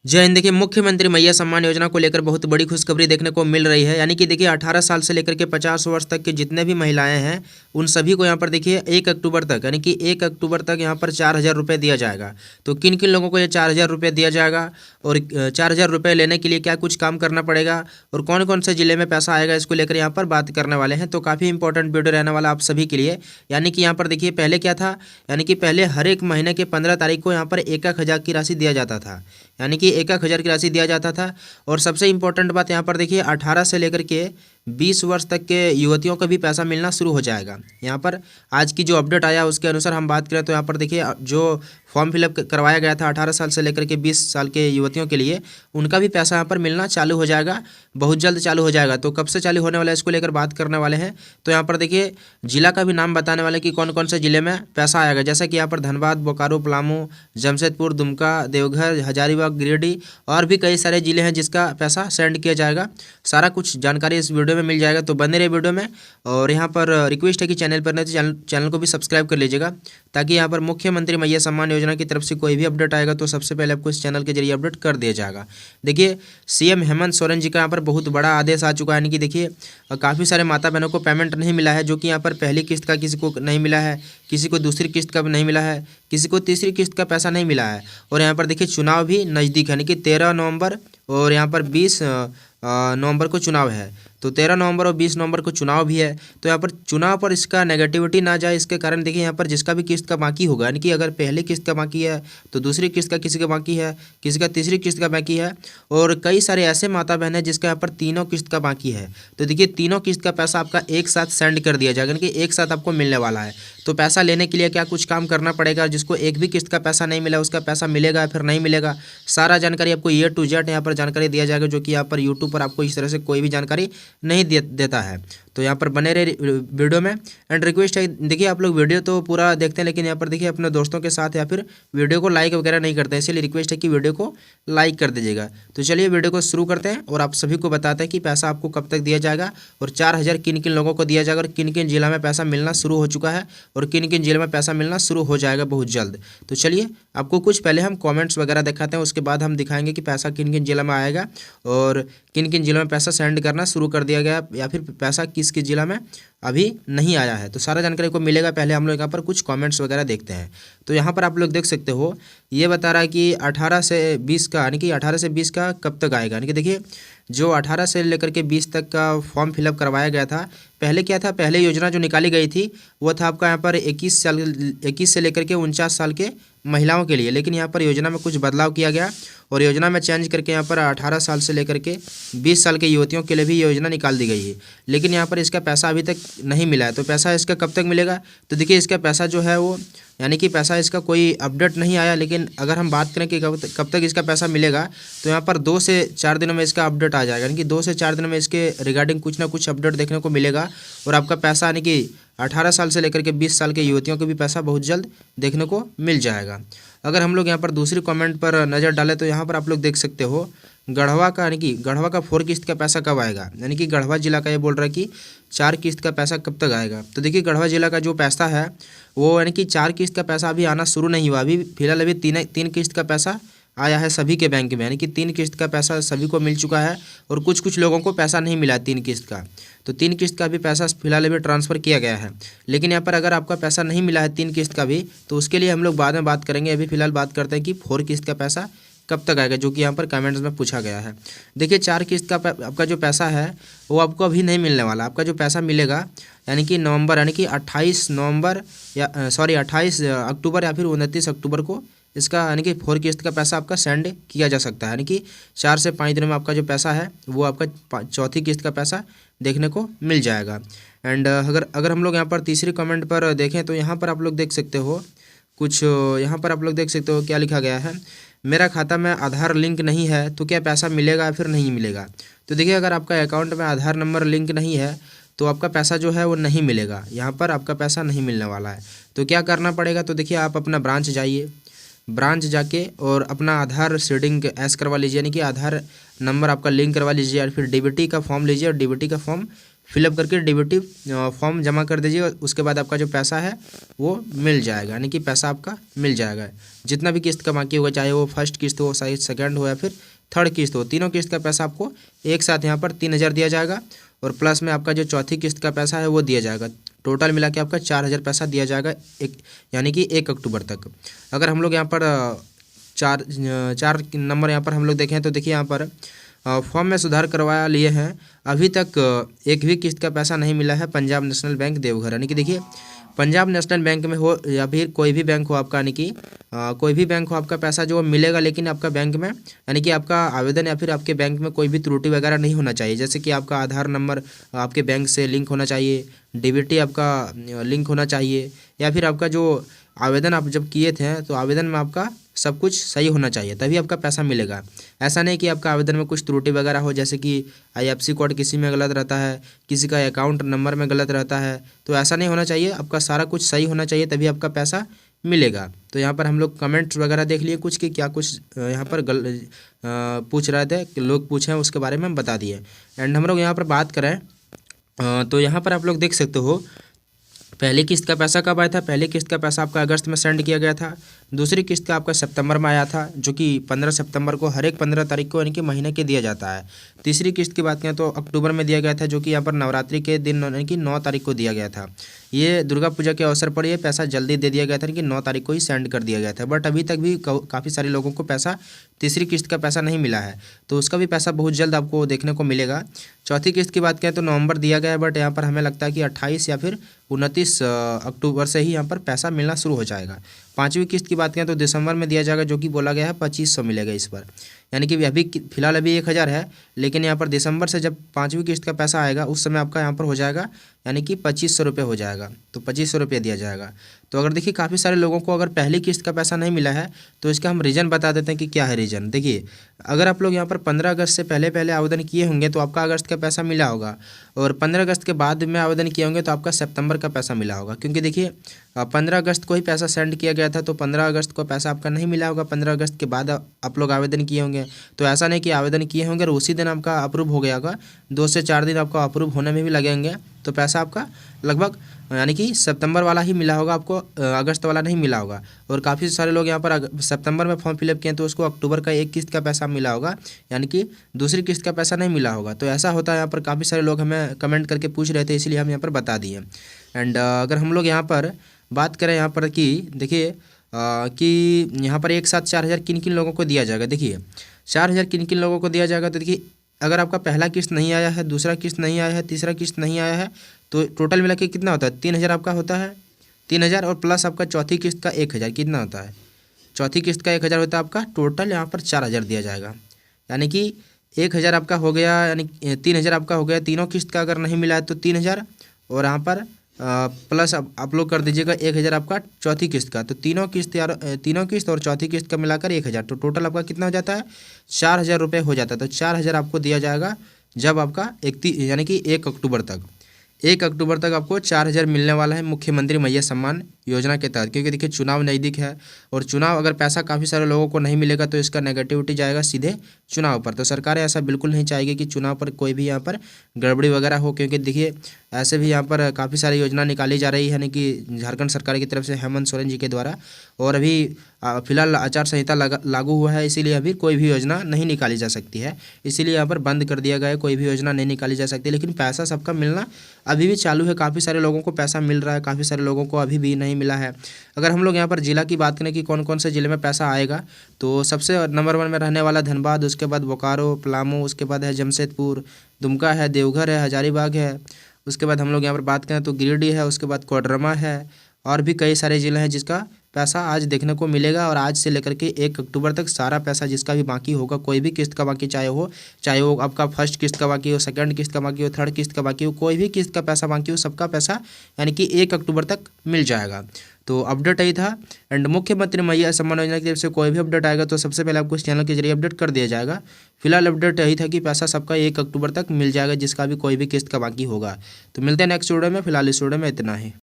जय हिंद। देखिए, मुख्यमंत्री मैया सम्मान योजना को लेकर बहुत बड़ी खुशखबरी देखने को मिल रही है। यानी कि देखिए 18 साल से लेकर के 50 वर्ष तक के जितने भी महिलाएं हैं उन सभी को यहाँ पर देखिए 1 अक्टूबर तक, यानी कि 1 अक्टूबर तक यहाँ पर 4,000 रुपये दिया जाएगा। तो किन किन लोगों को ये 4,000 रुपये दिया जाएगा और 4,000 रुपये लेने के लिए क्या कुछ काम करना पड़ेगा और कौन कौन से जिले में पैसा आएगा, इसको लेकर यहाँ पर बात करने वाले हैं। तो काफ़ी इंपॉर्टेंट वीडियो रहने वाला आप सभी के लिए। यानी कि यहाँ पर देखिए पहले क्या था, यानी कि पहले हर एक महीने के 15 तारीख को यहाँ पर 1,1 हज़ार की राशि दिया जाता था, यानी कि 1,1 हज़ार की राशि दिया जाता था। और सबसे इम्पोर्टेंट बात यहाँ पर देखिए 18 से लेकर के 20 वर्ष तक के युवतियों को भी पैसा मिलना शुरू हो जाएगा। यहाँ पर आज की जो अपडेट आया उसके अनुसार हम बात करें तो यहाँ पर देखिए जो फॉर्म फिलअप करवाया गया था 18 साल से लेकर के 20 साल के युवतियों के लिए, उनका भी पैसा यहाँ पर मिलना चालू हो जाएगा, बहुत जल्द चालू हो जाएगा। तो कब से चालू होने वाला है इसको लेकर बात करने वाले हैं। तो यहाँ पर देखिए जिला का भी नाम बताने वाले कि कौन कौन से जिले में पैसा आएगा, जैसा कि यहाँ पर धनबाद, बोकारो, पलामू, जमशेदपुर, दुमका, देवघर, हजारीबाग, गिरिडीह और भी कई सारे जिले हैं जिसका पैसा सेंड किया जाएगा। सारा कुछ जानकारी इस वीडियो में मिल जाएगा, तो बने रहे वीडियो में। और यहाँ पर रिक्वेस्ट है कि चैनल पर नहीं तो चैनल को भी सब्सक्राइब कर लीजिएगा, ताकि यहाँ पर मुख्यमंत्री मैया सम्मान योजना की तरफ से कोई भी अपडेट आएगा तो सबसे पहले आपको इस चैनल के जरिए अपडेट कर दिया जाएगा। देखिए सीएम हेमंत सोरेन जी का यहाँ पर बहुत बड़ा आदेश आ चुका है। यानी कि देखिए काफ़ी सारे माता बहनों को पेमेंट नहीं मिला है, जो कि यहाँ पर पहली किस्त का किसी को नहीं मिला है, किसी को दूसरी किस्त का नहीं मिला है, किसी को तीसरी किस्त का पैसा नहीं मिला है। और यहाँ पर देखिए चुनाव भी नज़दीक है, यानी कि 13 नवंबर और यहाँ पर 20 नवंबर को चुनाव है। तो 13 नवंबर और 20 नवंबर को चुनाव भी है। तो यहाँ पर चुनाव पर इसका नेगेटिविटी ना जाए, इसके कारण देखिए यहाँ पर जिसका भी किस्त का बाकी होगा, यानी कि अगर पहली किस्त का बाकी है तो दूसरी किस्त का किसी का बाकी है, किसी का तीसरी किस्त का बाकी है, और कई सारे ऐसे माता बहन हैं जिसका यहाँ पर तीनों किस्त का बाकी है। तो देखिए तीनों किस्त का पैसा आपका एक साथ सेंड कर दिया जाएगा, यानी कि एक साथ आपको मिलने वाला है। तो पैसा लेने के लिए क्या कुछ काम करना पड़ेगा, जिसको एक भी किस्त का पैसा नहीं मिला उसका पैसा मिलेगा या फिर नहीं मिलेगा, सारा जानकारी आपको A to Z यहाँ पर जानकारी दिया जाएगा, जो कि यहाँ पर यूट्यूब पर आपको इस तरह से कोई भी जानकारी नहीं देता है। तो यहाँ पर बने रहे वीडियो में। एंड रिक्वेस्ट है, देखिए आप लोग वीडियो तो पूरा देखते हैं लेकिन यहाँ पर देखिए अपने दोस्तों के साथ या फिर वीडियो को लाइक वगैरह नहीं करते हैं, इसलिए रिक्वेस्ट है कि वीडियो को लाइक कर दीजिएगा। तो चलिए वीडियो को शुरू करते हैं और आप सभी को बताते हैं कि पैसा आपको कब तक दिया जाएगा और 4,000 किन किन लोगों को दिया जाएगा और किन किन जिला में पैसा मिलना शुरू हो चुका है और किन किन जिले में पैसा मिलना शुरू हो जाएगा बहुत जल्द। तो चलिए आपको कुछ पहले हम कमेंट्स वगैरह दिखाते हैं, उसके बाद हम दिखाएंगे कि पैसा किन किन जिला में आएगा और किन किन जिलों में पैसा सेंड करना शुरू कर दिया गया या फिर पैसा किस किस जिला में अभी नहीं आया है। तो सारा जानकारी को मिलेगा। पहले हम लोग यहाँ पर कुछ कमेंट्स वगैरह देखते हैं। तो यहाँ पर आप लोग देख सकते हो, ये बता रहा है कि 18 से 20 का, यानी कि 18 से 20 का कब तक आएगा। यानी कि देखिए जो 18 से लेकर के 20 तक का फॉर्म फिलअप करवाया गया था, पहले क्या था, पहले योजना जो निकाली गई थी वो था आपका यहाँ पर 21 से लेकर के 49 साल के महिलाओं के लिए। लेकिन यहाँ पर योजना में कुछ बदलाव किया गया और योजना में चेंज करके यहाँ पर 18 साल से लेकर के 20 साल के युवतियों के लिए भी योजना निकाल दी गई है। लेकिन यहाँ पर इसका पैसा अभी तक नहीं मिला है। तो पैसा इसका कब तक मिलेगा, तो देखिए इसका पैसा जो है वो, यानी कि पैसा इसका कोई अपडेट नहीं आया। लेकिन अगर हम बात करें कि कब तक इसका पैसा मिलेगा, तो यहाँ पर 2 से 4 दिनों में इसका अपडेट आ जाएगा, यानी कि 2 से 4 दिनों में इसके रिगार्डिंग कुछ ना कुछ अपडेट देखने को मिलेगा और आपका पैसा, यानी कि 18 साल से लेकर के 20 साल के युवतियों को भी पैसा बहुत जल्द देखने को मिल जाएगा। अगर हम लोग यहाँ पर दूसरी कमेंट पर नज़र डालें तो यहाँ पर आप लोग देख सकते हो गढ़वा का, यानी कि गढ़वा का 4 किस्त का पैसा कब आएगा, यानी कि गढ़वा जिला का ये बोल रहा है कि 4 किस्त का पैसा कब तक आएगा। तो देखिए गढ़वा जिला का जो पैसा है वो, यानी कि 4 किस्त का पैसा अभी आना शुरू नहीं हुआ, अभी फिलहाल अभी 3 किस्त का पैसा आया है सभी के बैंक में, यानी कि 3 किस्त का पैसा सभी को मिल चुका है और कुछ लोगों को पैसा नहीं मिला 3 किस्त का। तो 3 किस्त का भी पैसा फिलहाल अभी ट्रांसफ़र किया गया है। लेकिन यहाँ पर अगर आपका पैसा नहीं मिला है 3 किस्त का भी, तो उसके लिए हम लोग बाद में बात करेंगे। अभी फिलहाल बात करते हैं कि 4 किस्त का पैसा कब तक आएगा, जो कि यहाँ पर कमेंट्स में पूछा गया है। देखिए 4 किस्त का आपका जो पैसा है वो आपको अभी नहीं मिलने वाला। आपका जो पैसा मिलेगा यानी कि नवंबर, यानी कि 28 नवंबर या 28 अक्टूबर या फिर 29 अक्टूबर को इसका, यानी कि 4 किस्त का पैसा आपका सेंड किया जा सकता है। यानी कि 4 से 5 दिनों में आपका जो पैसा है वो आपका चौथी किस्त का पैसा देखने को मिल जाएगा। एंड अगर हम लोग यहाँ पर तीसरी कमेंट पर देखें तो यहाँ पर आप लोग देख सकते हो कुछ, यहाँ पर आप लोग देख सकते हो क्या लिखा गया है, मेरा खाता में आधार लिंक नहीं है तो क्या पैसा मिलेगा या फिर नहीं मिलेगा। तो देखिए अगर आपका अकाउंट में आधार नंबर लिंक नहीं है तो आपका पैसा जो है वो नहीं मिलेगा, यहाँ पर आपका पैसा नहीं मिलने वाला है। तो क्या करना पड़ेगा, तो देखिए आप अपना ब्रांच जाइए, ब्रांच जाके और अपना आधार सीडिंग ऐस करवा लीजिए, यानी कि आधार नंबर आपका लिंक करवा लीजिए और फिर डीबीटी का फॉर्म लीजिए और डीबीटी का फॉर्म फिलअप करके डीबीटी फॉर्म जमा कर दीजिए। उसके बाद आपका जो पैसा है वो मिल जाएगा, यानी कि पैसा आपका मिल जाएगा। जितना भी किस्त का बाकी होगा, चाहे वो फर्स्ट किस्त हो, चाहे सेकंड हो या फिर थर्ड किस्त हो, तीनों किस्त का पैसा आपको एक साथ यहाँ पर 3,000 दिया जाएगा और प्लस में आपका जो चौथी किस्त का पैसा है वो दिया जाएगा। टोटल मिला के आपका 4,000 पैसा दिया जाएगा यानी कि 1 अक्टूबर तक। अगर हम लोग यहाँ पर चार नंबर यहाँ पर हम लोग देखें तो देखिए यहाँ पर फॉर्म में सुधार करवा लिए हैं। अभी तक एक भी किस्त का पैसा नहीं मिला है पंजाब नेशनल बैंक देवघर, यानी कि देखिए पंजाब नेशनल बैंक में हो या फिर कोई भी बैंक हो आपका, यानी कि कोई भी बैंक हो, आपका पैसा जो मिलेगा, लेकिन आपका बैंक में यानी कि आपका आवेदन या फिर आपके बैंक में कोई भी त्रुटि वगैरह नहीं होना चाहिए। जैसे कि आपका आधार नंबर आपके बैंक से लिंक होना चाहिए, डीबीटी आपका लिंक होना चाहिए, या फिर आपका जो आवेदन आप जब किए थे तो आवेदन में आपका सब कुछ सही होना चाहिए, तभी आपका पैसा मिलेगा। ऐसा नहीं कि आपका आवेदन में कुछ त्रुटि वगैरह हो, जैसे कि IFSC कोड किसी में गलत रहता है, किसी का अकाउंट नंबर में गलत रहता है, तो ऐसा नहीं होना चाहिए। आपका सारा कुछ सही होना चाहिए, तभी आपका पैसा मिलेगा। तो यहाँ पर हम लोग कमेंट्स वगैरह देख लिए कुछ कि क्या कुछ यहाँ पर पूछ रहे थे कि लोग पूछें, उसके बारे में हम बता दिए। एंड हम लोग यहाँ पर बात करें तो यहाँ पर आप लोग देख सकते हो पहली किस्त का पैसा कब आया था। पहली किस्त का पैसा आपका अगस्त में सेंड किया गया था। दूसरी किस्त का आपका सितंबर में आया था, जो कि 15 सितंबर को, हर एक 15 तारीख को यानी कि महीने के दिया जाता है। तीसरी किस्त की बात करें तो अक्टूबर में दिया गया था, जो कि यहाँ पर नवरात्रि के दिन यानी कि 9 तारीख को दिया गया था। ये दुर्गा पूजा के अवसर पर ये पैसा जल्दी दे दिया गया था, यानी कि 9 तारीख को ही सेंड कर दिया गया था। बट अभी तक भी काफ़ी सारे लोगों को पैसा, तीसरी किस्त का पैसा नहीं मिला है, तो उसका भी पैसा बहुत जल्द आपको देखने को मिलेगा। चौथी किस्त की बात करें तो नवंबर दिया गया है, बट यहाँ पर हमें लगता है कि 28 या फिर 29 अक्टूबर से ही यहाँ पर पैसा मिलना शुरू हो जाएगा। पाँचवीं किस्त की बात करें तो दिसंबर में दिया जाएगा, जो कि बोला गया है 2500 मिलेगा इस पर, यानी कि अभी फिलहाल अभी 1,000 है, लेकिन यहाँ पर दिसंबर से जब पाँचवीं किस्त का पैसा आएगा उस समय आपका यहाँ पर हो जाएगा, यानी कि 2500 रुपये हो जाएगा, तो 2500 रुपये दिया जाएगा। तो अगर देखिए काफ़ी सारे लोगों को अगर पहली किस्त का पैसा नहीं मिला है तो इसका हम रीज़न बता देते हैं कि क्या है रीज़न। देखिए अगर आप लोग यहाँ पर 15 अगस्त से पहले पहले आवेदन किए होंगे तो आपका अगस्त का पैसा मिला होगा, और 15 अगस्त के बाद में आवेदन किए होंगे तो आपका सितंबर का पैसा मिला होगा। क्योंकि देखिए 15 अगस्त को ही पैसा सेंड किया गया था, तो 15 अगस्त को पैसा आपका नहीं मिला होगा। 15 अगस्त के बाद आप लोग आवेदन किए होंगे, तो ऐसा नहीं कि आवेदन किए होंगे और उसी दिन आपका अप्रूव हो गया होगा, 2 से 4 दिन आपका अप्रूव होने में भी लगेंगे, तो पैसा आपका लगभग यानी कि सितंबर वाला ही मिला होगा आपको, अगस्त वाला नहीं मिला होगा। और काफ़ी सारे लोग यहाँ पर सितंबर में फॉर्म फिलअप किए तो उसको अक्टूबर का एक किस्त का पैसा मिला होगा, यानी कि दूसरी किस्त का पैसा नहीं मिला होगा। तो ऐसा होता है, यहाँ पर काफ़ी सारे लोग हमें कमेंट करके पूछ रहे थे, इसलिए हम यहाँ पर बता दिए। एंड अगर हम लोग यहाँ पर बात करें यहाँ पर कि देखिए कि यहाँ पर एक साथ 4,000 किन किन लोगों को दिया जाएगा। देखिए 4,000 किन किन लोगों को दिया जाएगा, तो देखिए अगर आपका पहला किस्त नहीं आया है, दूसरा किस्त नहीं आया है, तीसरा किस्त नहीं आया है, तो टोटल मिला के कितना होता है, 3,000 आपका होता है। 3,000 और प्लस आपका चौथी किस्त का 1,000, कितना होता है, चौथी किस्त का 1,000 होता है आपका, टोटल यहाँ पर 4,000 दिया जाएगा। यानी कि 1,000 आपका हो गया, यानी 3,000 आपका हो गया। तीनों किस्त का अगर नहीं मिला है तो 3,000, और यहाँ पर प्लस आप लोग कर दीजिएगा 1,000 आपका चौथी किस्त का। तो तीनों किस्त और चौथी किस्त का मिलाकर 1,000, तो टोटल आपका कितना हो जाता है, 4,000 रुपये हो जाता है। तो 4,000 आपको दिया जाएगा जब आपका यानी कि 1 अक्टूबर तक 1 अक्टूबर तक आपको 4,000 मिलने वाला है मुख्यमंत्री मैया सम्मान योजना के तहत। क्योंकि देखिए चुनाव नज़दीक है, और चुनाव अगर पैसा काफ़ी सारे लोगों को नहीं मिलेगा तो इसका नेगेटिविटी जाएगा सीधे चुनाव पर। तो सरकार ऐसा बिल्कुल नहीं चाहेगी कि चुनाव पर कोई भी यहाँ पर गड़बड़ी वगैरह हो, क्योंकि देखिए ऐसे भी यहाँ पर काफ़ी सारी योजना निकाली जा रही है, यानी कि झारखंड सरकार की तरफ से हेमंत सोरेन जी के द्वारा। और अभी फिलहाल आचार संहिता लागू हुआ है, इसीलिए अभी कोई भी योजना नहीं निकाली जा सकती है, इसीलिए यहाँ पर बंद कर दिया गया है, कोई भी योजना नहीं निकाली जा सकती। लेकिन पैसा सबका मिलना अभी भी चालू है, काफ़ी सारे लोगों को पैसा मिल रहा है, काफ़ी सारे लोगों को अभी भी नहीं मिला है। अगर हम लोग यहाँ पर जिला की बात करें कि कौन कौन से ज़िले में पैसा आएगा, तो सबसे नंबर 1 में रहने वाला धनबाद, उसके बाद बोकारो, पलामू, उसके बाद है जमशेदपुर, दुमका है, देवघर है, हजारीबाग है। उसके बाद हम लोग यहाँ पर बात करें तो गिरिडीह है, उसके बाद कोडरमा है, और भी कई सारे ज़िले हैं जिसका पैसा आज देखने को मिलेगा। और आज से लेकर के 1 अक्टूबर तक सारा पैसा जिसका भी बाकी होगा, कोई भी किस्त का बाकी चाहे वो आपका फर्स्ट किस्त का बाकी हो, सेकंड किस्त का बाकी हो, थर्ड किस्त का बाकी हो, कोई भी किस्त का पैसा बाकी हो, सबका पैसा यानी कि 1 अक्टूबर तक मिल जाएगा। तो अपडेट यही था। एंड मुख्यमंत्री मैया सम्मान योजना की तरफ से कोई भी अपडेट आएगा तो सबसे पहले आपको इस चैनल के जरिए अपडेट कर दिया जाएगा। फिलहाल अपडेट यही था कि पैसा सबका 1 अक्टूबर तक मिल जाएगा, जिसका भी कोई भी किस्त का बाकी होगा। तो मिलते हैं नेक्स्ट वीडियो में, फिलहाल इस वीडियो में इतना ही।